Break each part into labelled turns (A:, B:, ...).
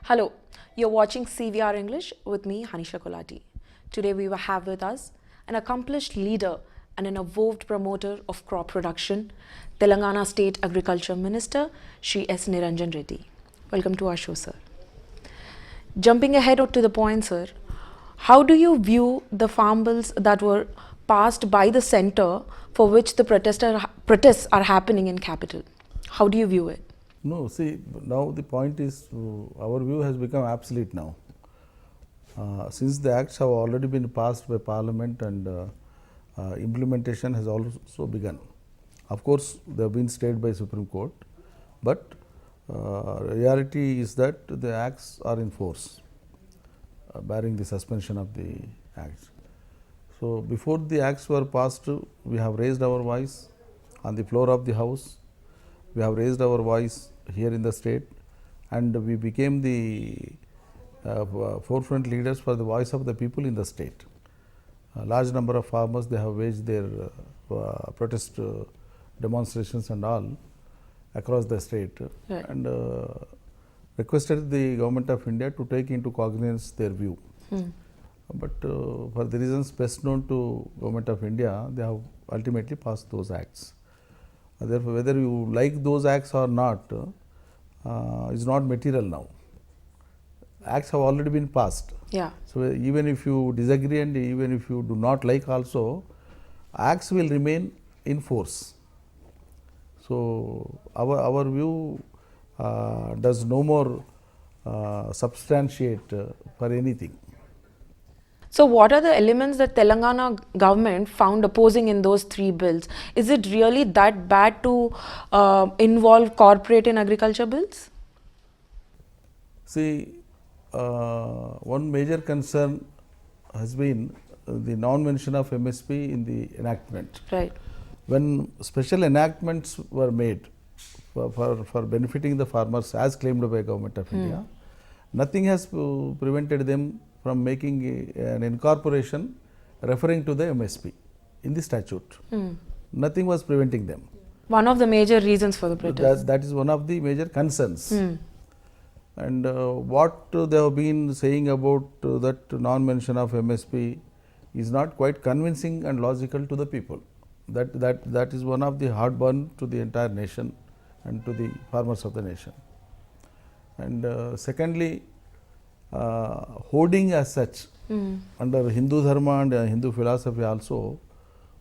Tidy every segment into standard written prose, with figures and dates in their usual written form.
A: Hello, you're watching CVR English with me, Hanisha Kolati. Today we will have with us an accomplished leader and an avowed promoter of crop production, Telangana State Agriculture Minister, Shri S. Niranjan Reddy. Welcome to our show, sir. Jumping ahead to the point, sir, how do you view the farm bills that were passed by the centre for which the protests are happening in capital? How do you view it?
B: No, see, now the point is our view has become obsolete now. Since the acts have already been passed by Parliament and implementation has also begun. Of course, they have been stayed by Supreme Court, but reality is that the acts are in force, barring the suspension of the acts. So, before the acts were passed, we have raised our voice on the floor of the House. We have raised our voice here in the state, and we became the forefront leaders for the voice of the people in the state. A large number of farmers, they have waged their protest demonstrations and all across the state,
A: Right.
B: and requested the Government of India to take into cognizance their view. But for the reasons best known to Government of India, they have ultimately passed those acts. Therefore, whether you like those acts or not is not material now. Acts have already been passed.
A: Yeah.
B: So, even if you disagree and even if you do not like also, acts will remain in force. So, our view does no more substantiate for anything.
A: So, what are the elements that Telangana government found opposing in those three bills? Is it really that bad to involve corporate in agriculture bills?
B: See, one major concern has been the non-mention of MSP in the enactment.
A: Right.
B: When special enactments were made for benefiting the farmers as claimed by Government of India, nothing has prevented them from making an incorporation referring to the MSP in the statute. Nothing was preventing them.
A: One of the major reasons for the protest.
B: That is one of the major concerns. And what they have been saying about that non-mention of MSP is not quite convincing and logical to the people. That is one of the heartburn to the entire nation and to the farmers of the nation. And secondly, hoarding as such, under Hindu Dharma and Hindu philosophy also,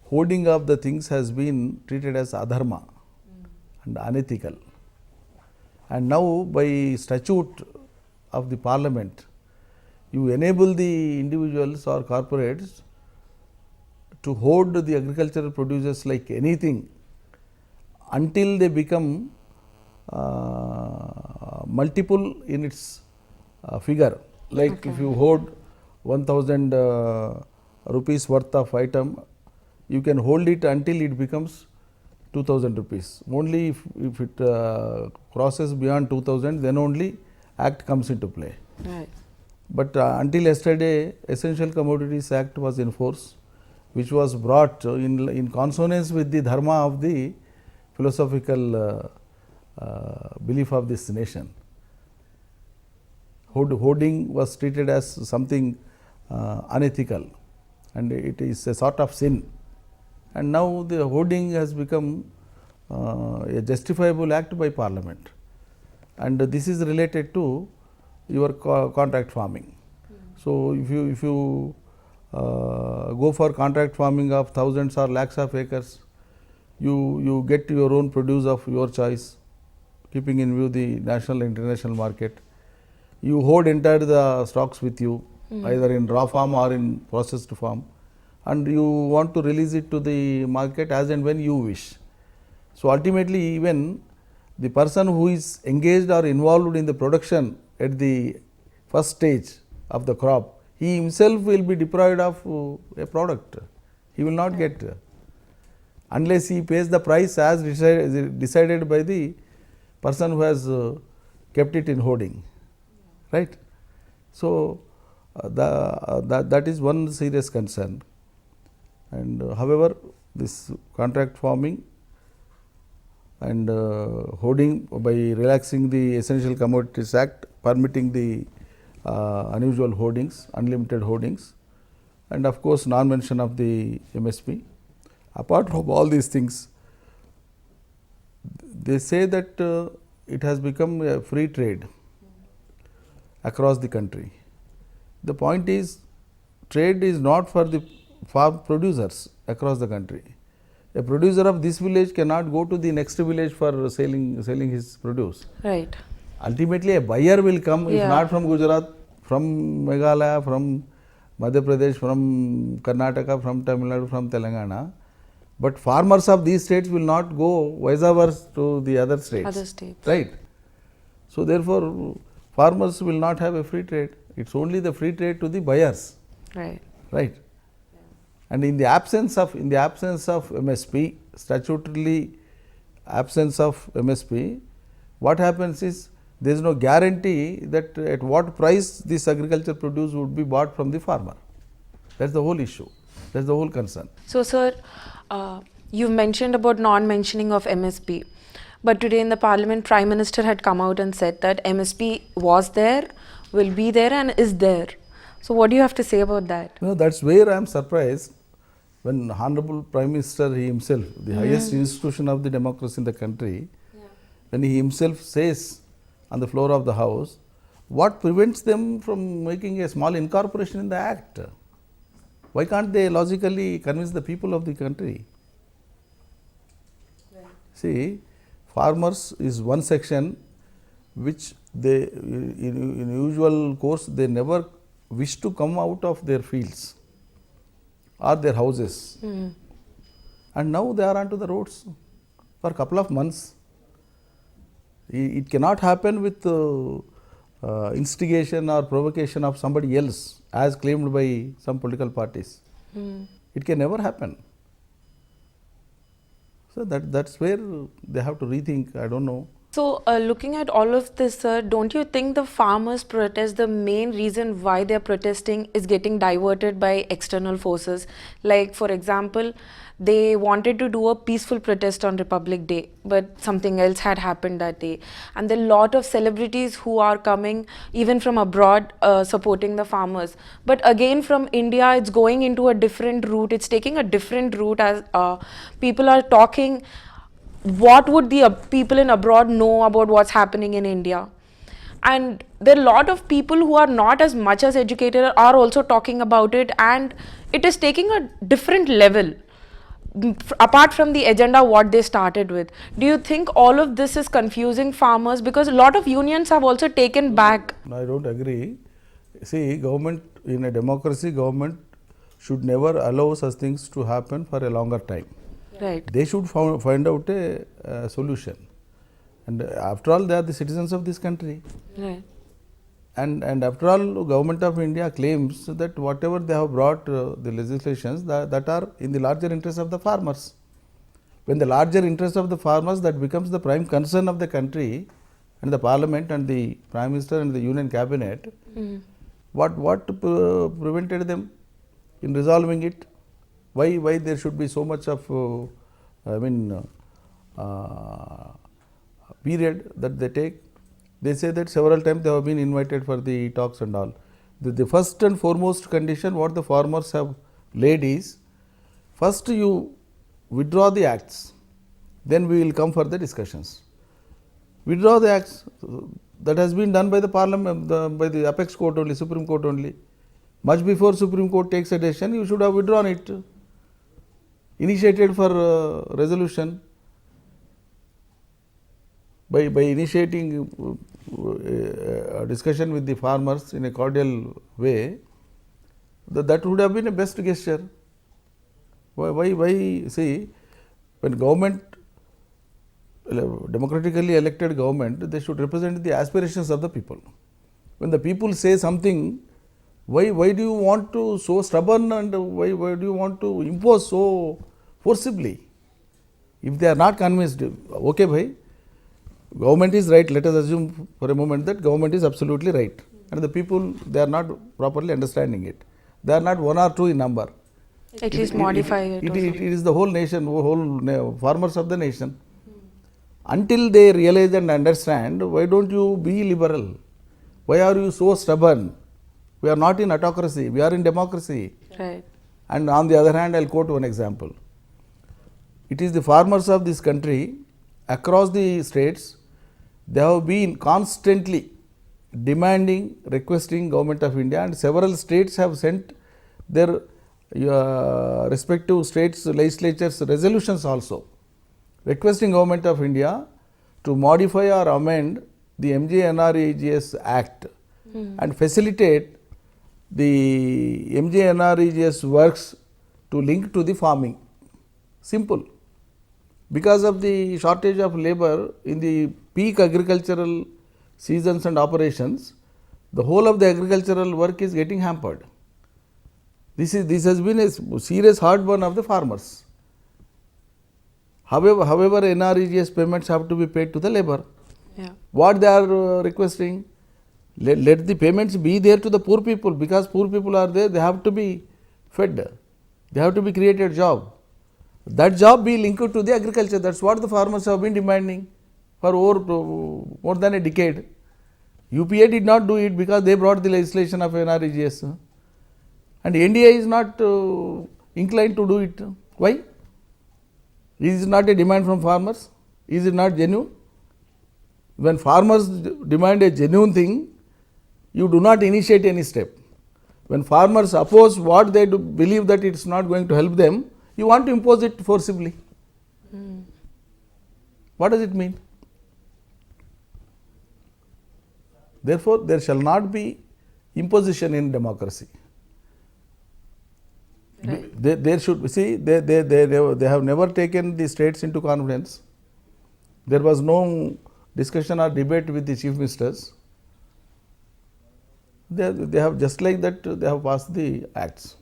B: hoarding of the things has been treated as adharma and unethical. And now by statute of the Parliament, you enable the individuals or corporates to hoard the agricultural produces like anything until they become multiple in its figure. Like if you hoard 1000 rupees worth of item, you can hold it until it becomes 2000 rupees. Only if it crosses beyond 2000, then only act comes into play.
A: Right.
B: But until yesterday, Essential Commodities Act was in force, which was brought in consonance with the dharma of the philosophical belief of this nation. Hoarding was treated as something unethical, and it is a sort of sin. And now the hoarding has become a justifiable act by Parliament, and this is related to your contract farming. So, if you go for contract farming of thousands or lakhs of acres, you get your own produce of your choice, keeping in view the national and international market. You hoard entire the stocks with you, either in raw form or in processed form, and you want to release it to the market as and when you wish. So, ultimately even the person who is engaged or involved in the production at the first stage of the crop, he himself will be deprived of a product. He will not get, unless he pays the price as decided by the person who has kept it in hoarding. Right. So, that is one serious concern. And however, this contract farming and hoarding by relaxing the Essential Commodities Act, permitting the unusual hoardings, unlimited hoardings, and of course non-mention of the MSP. Apart from all these things, they say that it has become a free trade across the country. The point is, trade is not for the farm producers across the country. A producer of this village cannot go to the next village for selling his produce.
A: Right.
B: Ultimately, a buyer will come, if
A: Yeah.
B: not from Gujarat, from Meghalaya, from Madhya Pradesh, from Karnataka, from Tamil Nadu, from Telangana. But farmers of these states will not go vice versa to the other states.
A: Other states.
B: Right. So therefore, farmers will not have a free trade. It's only the free trade to the buyers.
A: Right.
B: Right. And in the absence of MSP, statutorily absence of MSP, what happens is there is no guarantee that at what price this agriculture produce would be bought from the farmer. That's the whole issue. That's the whole concern.
A: So, sir, you mentioned about non-mentioning of MSP, but today in the Parliament, Prime Minister had come out and said that MSP was there, will be there, and is there. So, what do you have to say about that?
B: You know, that's where I am surprised when Honorable Prime Minister he himself, the highest institution of the democracy in the country, when he himself says on the floor of the House, what prevents them from making a small incorporation in the Act? Why can't they logically convince the people of the country? See, farmers is one section which they, in usual course, they never wish to come out of their fields or their houses. And now they are onto the roads for a couple of months. It cannot happen with instigation or provocation of somebody else as claimed by some political parties. It can never happen. So that's where they have to rethink. I don't know.
A: So, looking at all of this, sir, don't you think the farmers' protest, the main reason why they're protesting is getting diverted by external forces? Like, for example, they wanted to do a peaceful protest on Republic Day, but something else had happened that day. And there are a lot of celebrities who are coming, even from abroad, supporting the farmers. But again, from India, it's going into a different route. It's taking a different route as people are talking. What would the people in abroad know about what's happening in India? And there are a lot of people who are not as much as educated are also talking about it, and it is taking a different level apart from the agenda what they started with. Do you think all of this is confusing farmers? Because a lot of unions have also taken back.
B: No, I don't agree. See, government, in a democracy, government should never allow such things to happen for a longer time.
A: Right.
B: They should find out a solution. And after all, they are the citizens of this country.
A: Right.
B: And after all, Government of India claims that whatever they have brought the legislations that are in the larger interest of the farmers. When the larger interest of the farmers, that becomes the prime concern of the country and the Parliament and the Prime Minister and the Union Cabinet, what prevented them in resolving it? Why there should be so much of period that they take? They say that several times they have been invited for the talks and all. The first and foremost condition what the farmers have laid is, first you withdraw the acts, then we will come for the discussions. Withdraw the acts. That has been done by the Parliament, by the apex court only, Supreme Court only. Much before Supreme Court takes a decision, you should have withdrawn it, initiated for resolution. By initiating a discussion with the farmers in a cordial way, that would have been a best gesture. Why? See, when government, democratically elected government, they should represent the aspirations of the people. When the people say something, why do you want to so stubborn, and why do you want to impose so forcibly? If they are not convinced, okay bhai, government is right, let us assume for a moment that government is absolutely right, and the people, they are not properly understanding it. They are not one or two in number.
A: At least modify it.
B: It is the whole nation, whole farmers of the nation. Until they realize and understand, why don't you be liberal? Why are you so stubborn? We are not in autocracy, we are in democracy.
A: Right.
B: And on the other hand, I will quote one example. It is the farmers of this country across the states, they have been constantly demanding, requesting Government of India, and several states have sent their respective states legislatures resolutions also requesting Government of India to modify or amend the MJNREGS Act and facilitate the MJNREGS works to link to the farming. Simple. Because of the shortage of labor in the peak agricultural seasons and operations, the whole of the agricultural work is getting hampered. This has been a serious heartburn of the farmers. However, NREGS payments have to be paid to the labor.
A: Yeah.
B: What they are requesting? Let the payments be there to the poor people, because poor people are there, they have to be fed, they have to be created job. That job be linked to the agriculture. That's what the farmers have been demanding for more than a decade. UPA did not do it because they brought the legislation of NREGS. And NDA is not inclined to do it. Why? Is it not a demand from farmers? Is it not genuine? When farmers demand a genuine thing, you do not initiate any step. When farmers oppose what they believe that it is not going to help them, you want to impose it forcibly. What does it mean? Therefore, there shall not be imposition in democracy.
A: Right.
B: There should see they have never taken the states into confidence. There was no discussion or debate with the chief ministers. They have just like that they have passed the acts.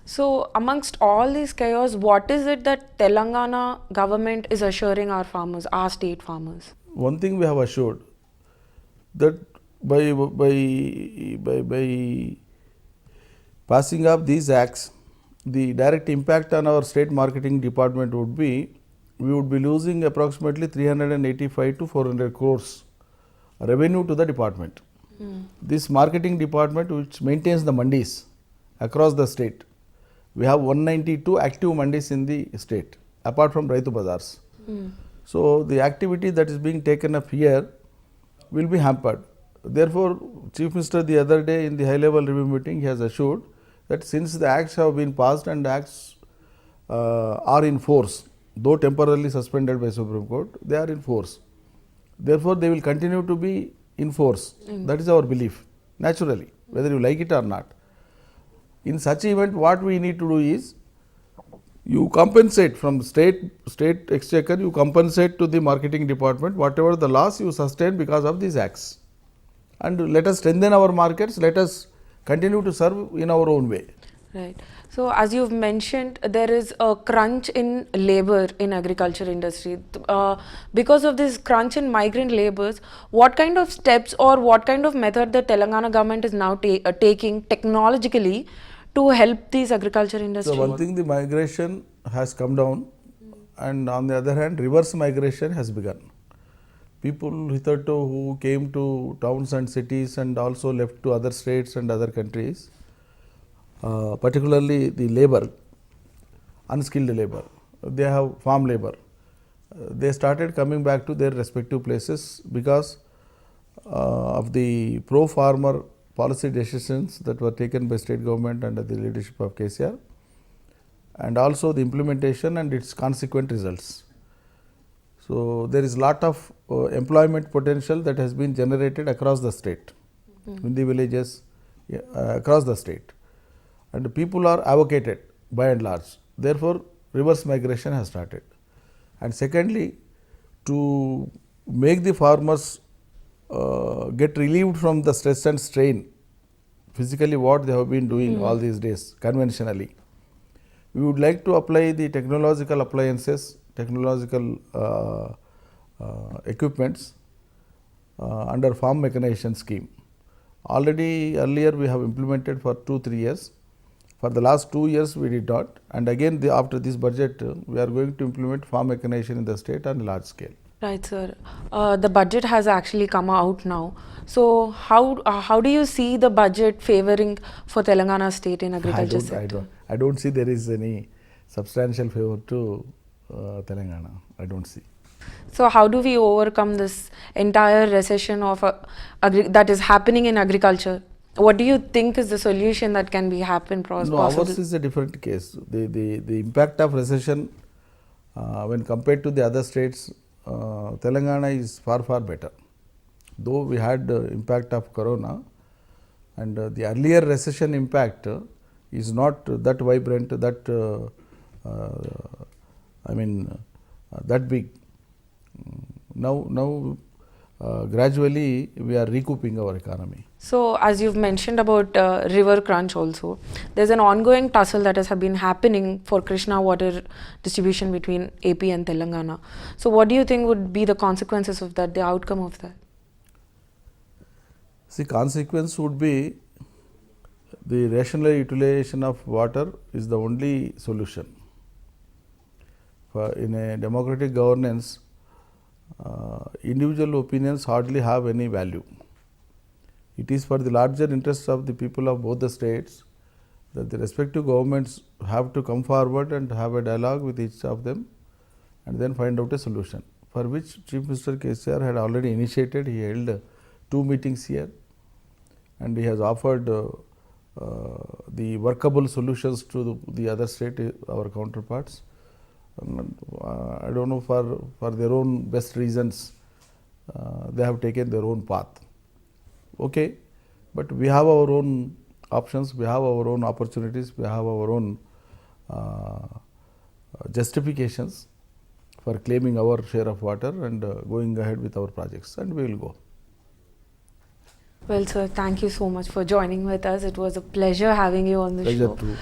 A: So, amongst all these chaos, what is it that Telangana government is assuring our farmers, our state farmers?
B: One thing we have assured, that by passing up these acts, the direct impact on our state marketing department would be, we would be losing approximately 385 to 400 crores revenue to the department. This marketing department, which maintains the mandis across the state, we have 192 active mandis in the state, apart from Raitu Bazaars. So, the activity that is being taken up here will be hampered. Therefore, Chief Minister the other day in the high level review meeting, he has assured that since the acts have been passed and acts are in force, though temporarily suspended by Supreme Court, they are in force. Therefore, they will continue to be in force. That is our belief, naturally, whether you like it or not. In such event, what we need to do is, you compensate from state exchequer, you compensate to the marketing department whatever the loss you sustain because of these acts. And let us strengthen our markets, let us continue to serve in our own way.
A: Right. So, as you've mentioned, there is a crunch in labor in agriculture industry. Because of this crunch in migrant laborers, what kind of steps or what kind of method the Telangana government is now taking technologically to help these agriculture industry?
B: So, one thing, the migration has come down, and on the other hand, reverse migration has begun. People hitherto who came to towns and cities and also left to other states and other countries, particularly the labor, unskilled labor, they have farm labor, they started coming back to their respective places because of the pro-farmer policy decisions that were taken by state government under the leadership of KCR, and also the implementation and its consequent results. So, there is lot of employment potential that has been generated across the state, in the villages, across the state, and people are avocated by and large. Therefore, reverse migration has started. And secondly, to make the farmers get relieved from the stress and strain, physically what they have been doing all these days conventionally, we would like to apply the technological appliances, technological equipments under farm mechanization scheme. Already earlier we have implemented for 2-3 years, For the last 2 years we did not, and again after this budget we are going to implement farm mechanization in the state on a large scale.
A: Right, sir. The budget has actually come out now. So how do you see the budget favoring for Telangana state in agriculture sector?
B: I don't see there is any substantial favor to Telangana. I don't see.
A: So how do we overcome this entire recession of that is happening in agriculture? What do you think is the solution that can be possible?
B: Ours is a different case. The impact of recession when compared to the other states, Telangana is far better. Though we had impact of corona, and the earlier recession impact is not that vibrant, that that big. Now gradually we are recouping our economy.
A: So as you've mentioned about river crunch also, there's an ongoing tussle that has been happening for Krishna water distribution between AP and Telangana. So what do you think would be the consequences of that, the outcome of that?
B: See, consequence would be the rational utilization of water is the only solution. In a democratic governance, individual opinions hardly have any value. It is for the larger interests of the people of both the states that the respective governments have to come forward and have a dialogue with each of them and then find out a solution, for which Chief Minister KCR had already initiated. He held 2 meetings here and he has offered the workable solutions to the other state, our counterparts. I don't know, for their own best reasons, they have taken their own path. Okay, but we have our own options, we have our own opportunities, we have our own justifications for claiming our share of water and going ahead with our projects, and we will go.
A: Well, sir, thank you so much for joining with us. It was a pleasure having you on the show.
B: Pleasure too.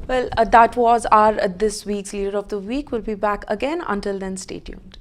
A: Well, that was our this week's Leader of the Week. We'll be back again. Until then, stay tuned.